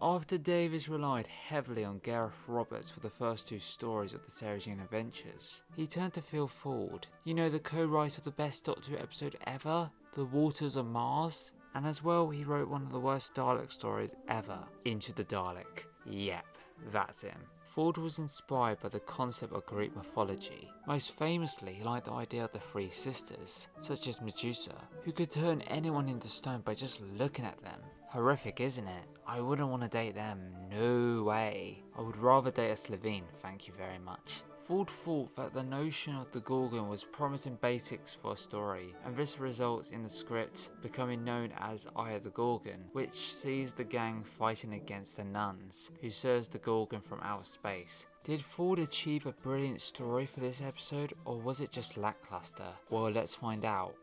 After Davis relied heavily on Gareth Roberts for the first 2 stories of the Sarah-Jane Adventures, he turned to Phil Ford, you know, the co-writer of the best Doctor Who episode ever, The Waters of Mars? And as well, he wrote one of the worst Dalek stories ever, Into the Dalek. Yep, that's him. Ford was inspired by the concept of Greek mythology. Most famously, he liked the idea of the 3 sisters, such as Medusa, who could turn anyone into stone by just looking at them. Horrific, isn't it? I wouldn't want to date them, no way. I would rather date a Slovene, thank you very much. Ford thought that the notion of the Gorgon was promising basics for a story, and this results in the script becoming known as Eye of the Gorgon, which sees the gang fighting against the Nuns, who serves the Gorgon from outer space. Did Ford achieve a brilliant story for this episode, or was it just lackluster? Well, let's find out.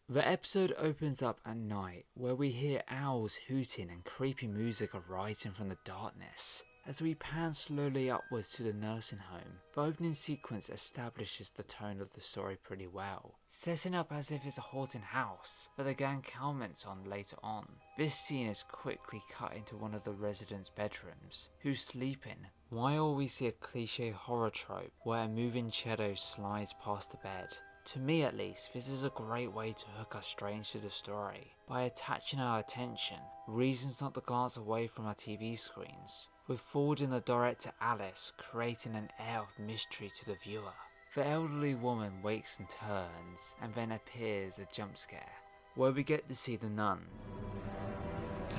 The episode opens up at night, where we hear owls hooting and creepy music arising from the darkness. As we pan slowly upwards to the nursing home, the opening sequence establishes the tone of the story pretty well, setting up as if it's a haunted house that the gang comments on later on. This scene is quickly cut into one of the residents' bedrooms, who's sleeping, while we see a cliche horror trope where a moving shadow slides past the bed. To me at least, this is a great way to hook us straight into the story, by attaching our attention, reasons not to glance away from our TV screens, with Ford and the director Alice creating an air of mystery to the viewer. The elderly woman wakes and turns, and then appears a jump scare, where we get to see the nun.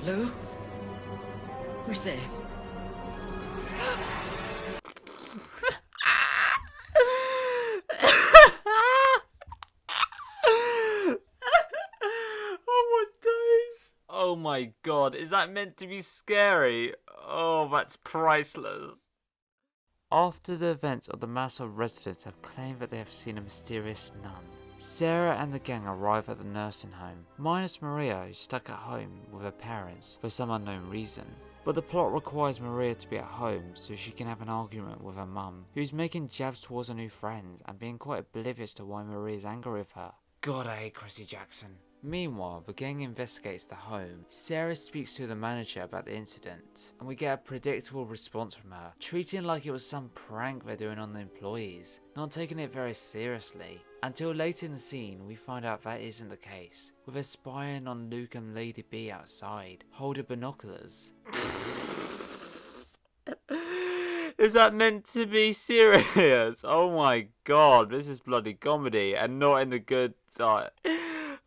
Hello? Who's there? Oh my god, is that meant to be scary? Oh, that's priceless. After the events of the massive residents have claimed that they have seen a mysterious nun, Sarah and the gang arrive at the nursing home, minus Maria, who's stuck at home with her parents for some unknown reason. But the plot requires Maria to be at home so she can have an argument with her mum, who's making jabs towards her new friends and being quite oblivious to why Maria's angry with her. God, I hate Chrissy Jackson. Meanwhile, the gang investigates the home. Sarah speaks to the manager about the incident, and we get a predictable response from her, treating it like it was some prank they're doing on the employees, not taking it very seriously. Until later in the scene, we find out that isn't the case, with her spying on Luke and Lady B outside, holding binoculars. Is that meant to be serious? Oh my god, this is bloody comedy, and not in the good side.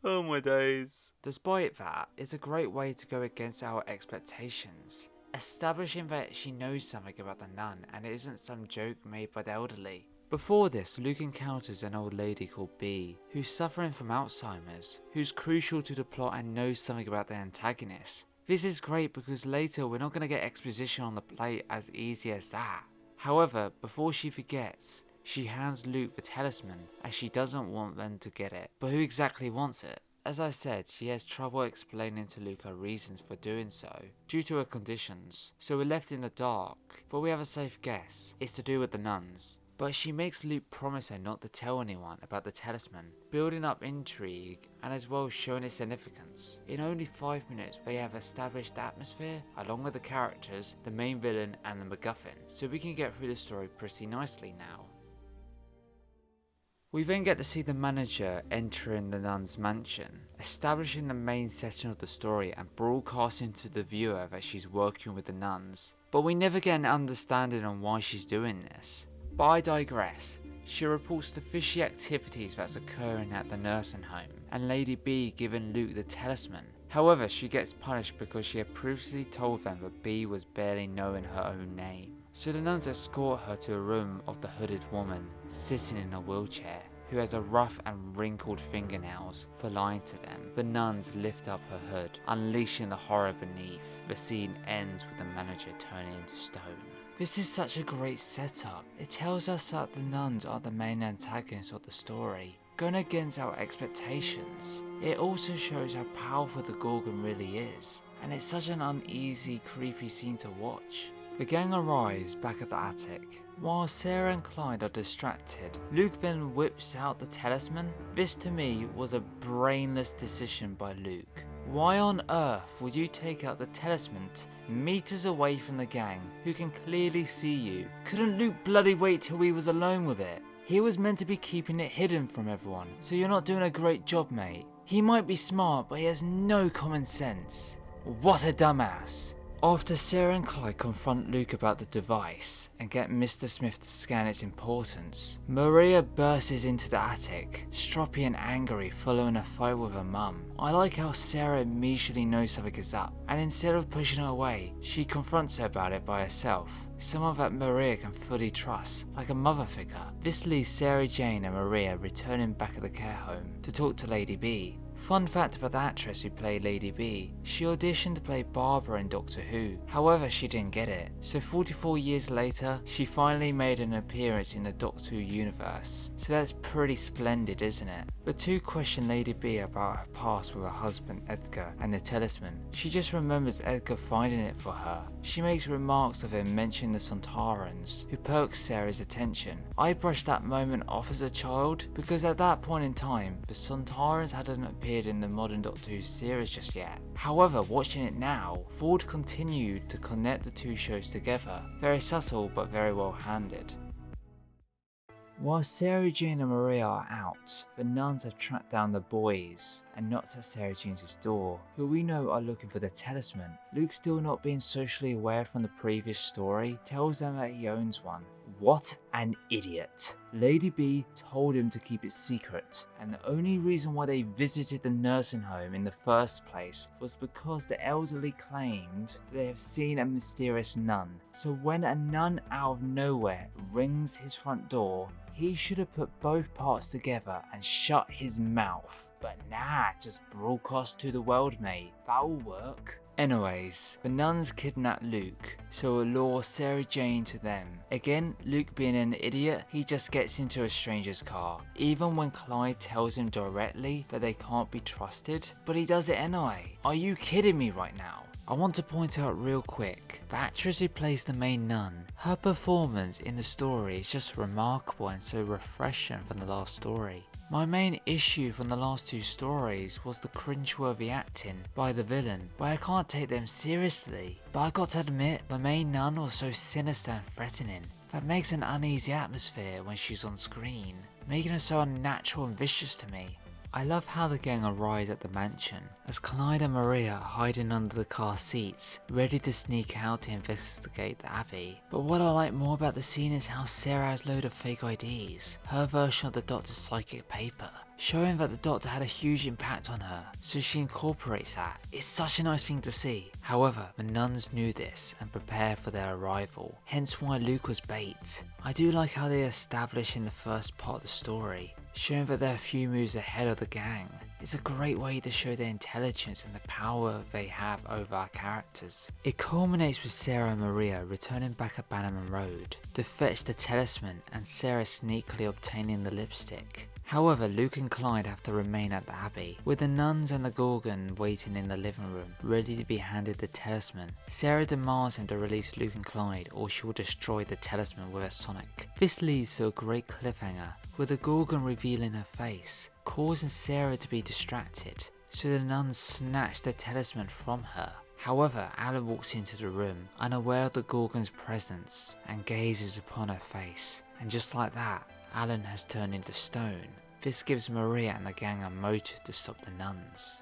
Oh my days. Despite that, it's a great way to go against our expectations, establishing that she knows something about the nun and it isn't some joke made by the elderly. Before this, Luke encounters an old lady called B, who's suffering from Alzheimer's, who's crucial to the plot and knows something about the antagonist. This is great because later we're not going to get exposition on the plate as easy as that. However, before she forgets, she hands Luke the talisman as she doesn't want them to get it. But who exactly wants it? As I said, she has trouble explaining to Luke her reasons for doing so, due to her conditions. So we're left in the dark, but we have a safe guess. It's to do with the nuns. But she makes Luke promise her not to tell anyone about the talisman, building up intrigue and as well showing its significance. In only 5 minutes they have established the atmosphere, along with the characters, the main villain and the MacGuffin, so we can get through the story pretty nicely now. We then get to see the manager entering the nun's mansion, establishing the main setting of the story and broadcasting to the viewer that she's working with the nuns. But we never get an understanding on why she's doing this. But I digress. She reports the fishy activities that's occurring at the nursing home, and Lady B giving Luke the talisman. However, she gets punished because she had previously told them that B was barely knowing her own name. So the nuns escort her to a room of the hooded woman, sitting in a wheelchair, who has a rough and wrinkled fingernails for lying to them. The nuns lift up her hood, unleashing the horror beneath. The scene ends with the manager turning into stone. This is such a great setup. It tells us that the nuns are the main antagonists of the story, going against our expectations. It also shows how powerful the Gorgon really is, and it's such an uneasy, creepy scene to watch. The gang arrives back at the attic, While Sarah and Clyde are distracted, Luke then whips out the talisman. This to me was a brainless decision by Luke. Why on earth would you take out the talisman meters away from the gang who can clearly see you? Couldn't Luke bloody wait till he was alone with it? He was meant to be keeping it hidden from everyone, so you're not doing a great job, mate. He might be smart, but he has no common sense. What a dumbass. After Sarah and Clyde confront Luke about the device and get Mr. Smith to scan its importance, Maria bursts into the attic, stroppy and angry following a fight with her mum. I like how Sarah immediately knows something is up, and instead of pushing her away, she confronts her about it by herself. Someone that Maria can fully trust, like a mother figure. This leaves Sarah Jane and Maria returning back at the care home to talk to Lady B. Fun fact about the actress who played Lady B, she auditioned to play Barbara in Doctor Who, however she didn't get it, so 44 years later, she finally made an appearance in the Doctor Who universe, so that's pretty splendid, isn't it? The two question Lady B about her past with her husband Edgar and the talisman. She just remembers Edgar finding it for her. She makes remarks of him mentioning the Sontarans, who perks Sarah's attention. I brushed that moment off as a child, because at that point in time, the Sontarans hadn't appeared in the modern Doctor Who series just yet. However, watching it now, Ford continued to connect the two shows together. Very subtle but very well handled. While Sarah Jane and Maria are out, the nuns have tracked down the boys and knocked at Sarah Jane's door, who we know are looking for the talisman. Luke, still not being socially aware from the previous story, tells them that he owns one. What an idiot. Lady B told him to keep it secret, and the only reason why they visited the nursing home in the first place was because the elderly claimed they have seen a mysterious nun. So when a nun out of nowhere rings his front door, he should have put both parts together and shut his mouth. But nah, just broadcast to the world, mate. That'll work. Anyways, the nuns kidnap Luke, so allure Sarah Jane to them. Again, Luke being an idiot, he just gets into a stranger's car, even when Clyde tells him directly that they can't be trusted, but he does it anyway. Are you kidding me right now? I want to point out real quick, the actress who plays the main nun, her performance in the story is just remarkable and so refreshing from the last story. My main issue from the last two stories was the cringeworthy acting by the villain, where I can't take them seriously. But I got to admit, the main nun was so sinister and threatening, that makes an uneasy atmosphere when she's on screen, making her so unnatural and vicious to me. I love how the gang arrives at the mansion, as Clyde and Maria are hiding under the car seats, ready to sneak out to investigate the Abbey. But what I like more about the scene is how Sarah has a load of fake IDs, her version of the Doctor's psychic paper, showing that the Doctor had a huge impact on her, so she incorporates that. It's such a nice thing to see. However, the nuns knew this and prepared for their arrival, hence why Luke was bait. I do like how they establish in the first part of the story, showing that they're a few moves ahead of the gang. It's a great way to show their intelligence and the power they have over our characters. It culminates with Sarah and Maria returning back at Bannerman Road to fetch the talisman and Sarah sneakily obtaining the lipstick. However, Luke and Clyde have to remain at the Abbey, with the nuns and the Gorgon waiting in the living room, ready to be handed the talisman. Sarah demands him to release Luke and Clyde or she will destroy the talisman with a sonic. This leads to a great cliffhanger, with the Gorgon revealing her face, causing Sarah to be distracted, so the nuns snatch the talisman from her. However, Alan walks into the room, unaware of the Gorgon's presence, and gazes upon her face, and just like that, Alan has turned into stone. This gives Maria and the gang a motive to stop the nuns.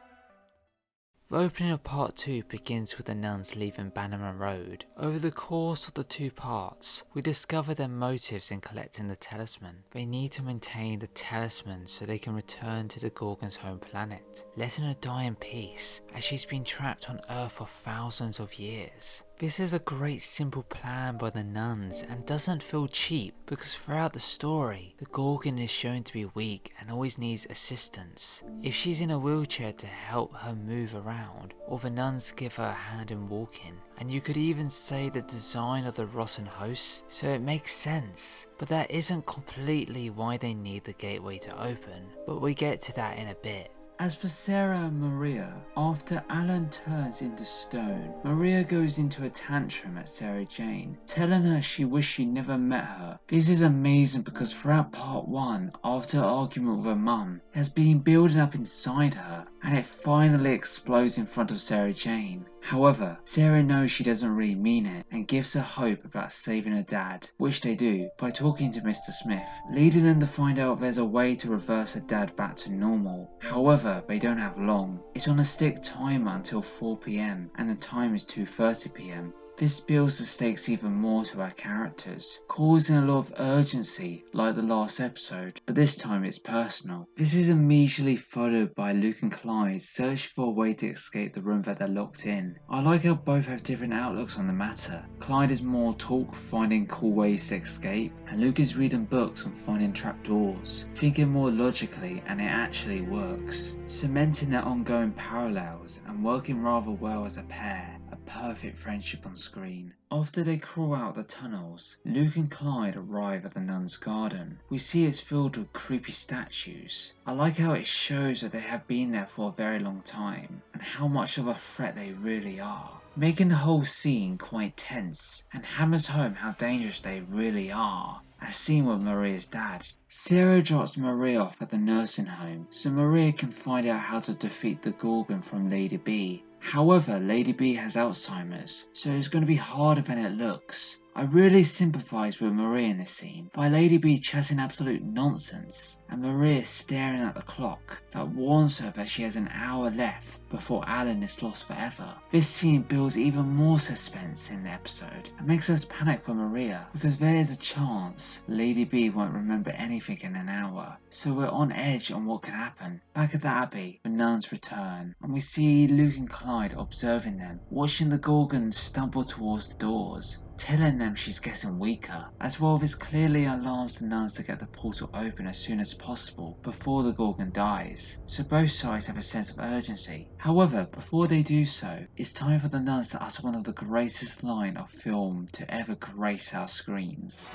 The opening of part 2 begins with the nuns leaving Bannerman Road. Over the course of the two parts, we discover their motives in collecting the talisman. They need to maintain the talisman so they can return to the Gorgon's home planet, letting her die in peace, as she's been trapped on Earth for thousands of years. This is a great simple plan by the nuns and doesn't feel cheap, because throughout the story, the Gorgon is shown to be weak and always needs assistance. If she's in a wheelchair to help her move around, or the nuns give her a hand in walking, and you could even say the design of the rotten host, so it makes sense. But that isn't completely why they need the gateway to open, but we get to that in a bit. As for Sarah and Maria, after Alan turns into stone, Maria goes into a tantrum at Sarah Jane, telling her she wished she never met her. This is amazing because throughout part 1, after her argument with her mum, it has been building up inside her, and it finally explodes in front of Sarah Jane. However, Sarah knows she doesn't really mean it and gives her hope about saving her dad, which they do by talking to Mr. Smith, leading them to find out there's a way to reverse her dad back to normal. However, they don't have long. It's on a stick timer until 4 PM and the time is 2:30 PM. This builds the stakes even more to our characters, causing a lot of urgency like the last episode, but this time it's personal. This is immediately followed by Luke and Clyde searching for a way to escape the room that they're locked in. I like how both have different outlooks on the matter. Clyde is more talk, finding cool ways to escape, and Luke is reading books and finding trapdoors, thinking more logically, and it actually works, cementing their ongoing parallels and working rather well as a pair. A perfect friendship on screen. After they crawl out the tunnels, Luke and Clyde arrive at the Nuns' garden. We see it's filled with creepy statues. I like how it shows that they have been there for a very long time, and how much of a threat they really are, making the whole scene quite tense, and hammers home how dangerous they really are, as seen with Maria's dad. Sarah drops Maria off at the nursing home so Maria can find out how to defeat the Gorgon from Lady B. However, Lady B has Alzheimer's, so it's going to be harder than it looks. I really sympathise with Maria in this scene, by Lady B chatting absolute nonsense, and Maria staring at the clock that warns her that she has an hour left before Alan is lost forever. This scene builds even more suspense in the episode and makes us panic for Maria, because there is a chance Lady B won't remember anything in an hour, so we're on edge on what could happen. Back at the Abbey, the nuns return, and we see Luke and Clyde observing them, watching the Gorgon stumble towards the doors, telling them she's getting weaker. As well, this clearly alarms the nuns to get the portal open as soon as possible before the Gorgon dies, so both sides have a sense of urgency. However, before they do so, it's time for the nuns to utter one of the greatest lines of film to ever grace our screens.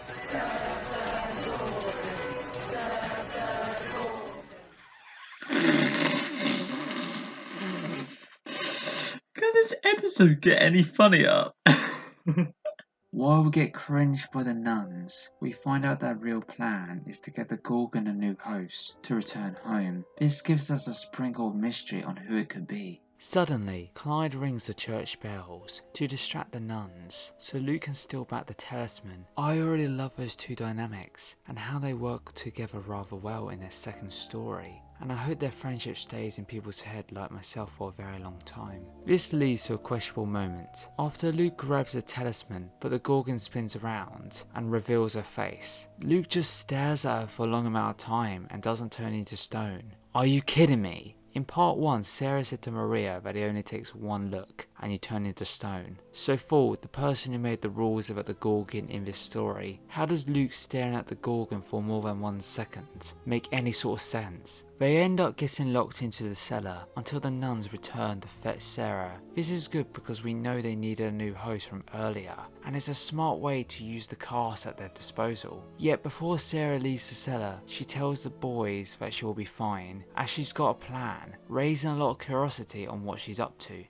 Can this episode get any funnier? While we get cringed by the nuns, we find out their real plan is to get the Gorgon a new host to return home. This gives us a sprinkle of mystery on who it could be. Suddenly, Clyde rings the church bells to distract the nuns, so Luke can steal back the talisman. I already love those two dynamics, and how they work together rather well in their second story, and I hope their friendship stays in people's head like myself for a very long time. This leads to a questionable moment. After Luke grabs the talisman, but the Gorgon spins around and reveals her face, Luke just stares at her for a long amount of time and doesn't turn into stone. Are you kidding me? In part 1, Sarah said to Maria that it only takes one look and you turn into stone. So Ford, the person who made the rules about the Gorgon in this story, how does Luke staring at the Gorgon for more than 1 second make any sort of sense? They end up getting locked into the cellar until the nuns return to fetch Sarah. This is good because we know they needed a new host from earlier, and it's a smart way to use the cast at their disposal. Yet before Sarah leaves the cellar, she tells the boys that she will be fine, as she's got a plan, raising a lot of curiosity on what she's up to.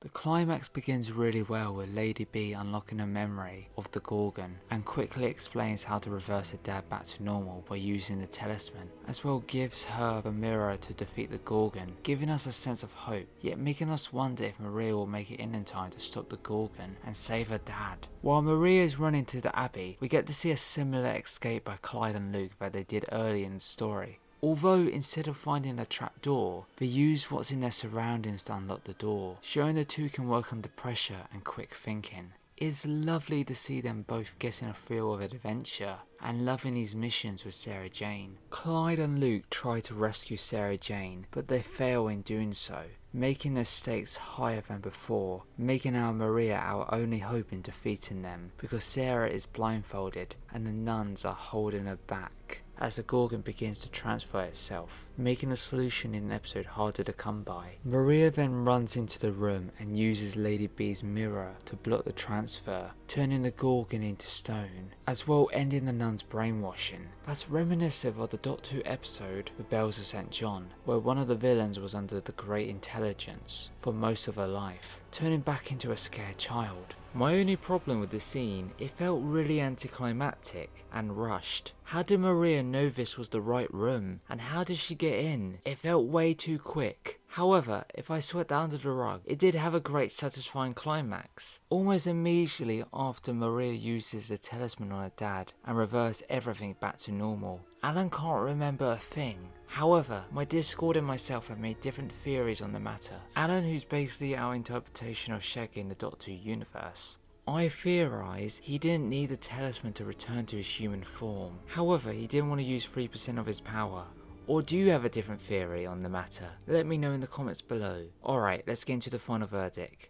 The climax begins really well with Lady B unlocking her memory of the Gorgon and quickly explains how to reverse her dad back to normal by using the talisman, as well gives her the mirror to defeat the Gorgon, giving us a sense of hope, yet making us wonder if Maria will make it in time to stop the Gorgon and save her dad. While Maria is running to the Abbey, we get to see a similar escape by Clyde and Luke that they did early in the story. Although instead of finding a trapdoor, they use what's in their surroundings to unlock the door, showing the two can work under pressure and quick thinking. It's lovely to see them both getting a feel of adventure and loving these missions with Sarah Jane. Clyde and Luke try to rescue Sarah Jane, but they fail in doing so, making the stakes higher than before, making our Maria our only hope in defeating them, because Sarah is blindfolded and the nuns are holding her back. as the Gorgon begins to transfer itself, making a solution in the episode harder to come by. Maria then runs into the room and uses Lady B's mirror to block the transfer, turning the Gorgon into stone, as well ending the nuns' brainwashing. That's reminiscent of the Doctor Who episode The Bells of St. John, where one of the villains was under the Great Intelligence for most of her life, turning back into a scared child. My only problem with the scene, it felt really anticlimactic and rushed. How did Maria know this was the right room? And how did she get in? It felt way too quick. However, if I swept that under the rug, it did have a great satisfying climax. Almost immediately after Maria uses the talisman on her dad and reverse everything back to normal. Alan can't remember a thing. However, my Discord and myself have made different theories on the matter. Alan, who's basically our interpretation of Shaggy in the Doctor Who universe. I theorise he didn't need the talisman to return to his human form. However, he didn't want to use 3% of his power. Or do you have a different theory on the matter? Let me know in the comments below. Alright, let's get into the final verdict.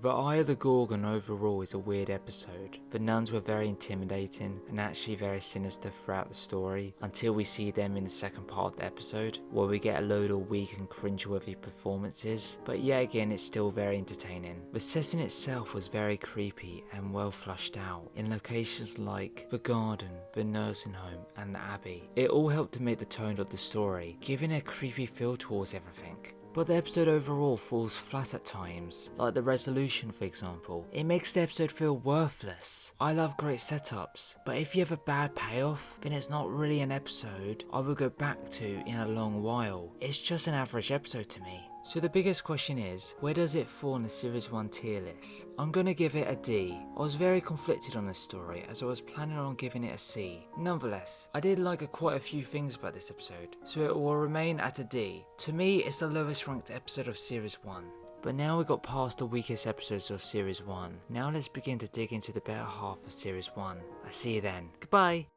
The Eye of the Gorgon overall is a weird episode. The nuns were very intimidating and actually very sinister throughout the story until we see them in the second part of the episode, where we get a load of weak and cringeworthy performances, but yet again it's still very entertaining. The setting itself was very creepy and well flushed out in locations like the garden, the nursing home and the abbey. It all helped to make the tone of the story, giving a creepy feel towards everything. But the episode overall falls flat at times, like the resolution for example. It makes the episode feel worthless. I love great setups, but if you have a bad payoff, then it's not really an episode I will go back to in a long while. It's just an average episode to me. So the biggest question is, where does it fall in the Series 1 tier list? I'm gonna give it a D. I was very conflicted on this story as I was planning on giving it a C. Nonetheless, I did like quite a few things about this episode, so it will remain at a D. To me, it's the lowest ranked episode of Series 1. But now we got past the weakest episodes of Series 1. Now let's begin to dig into the better half of Series 1. I see you then. Goodbye!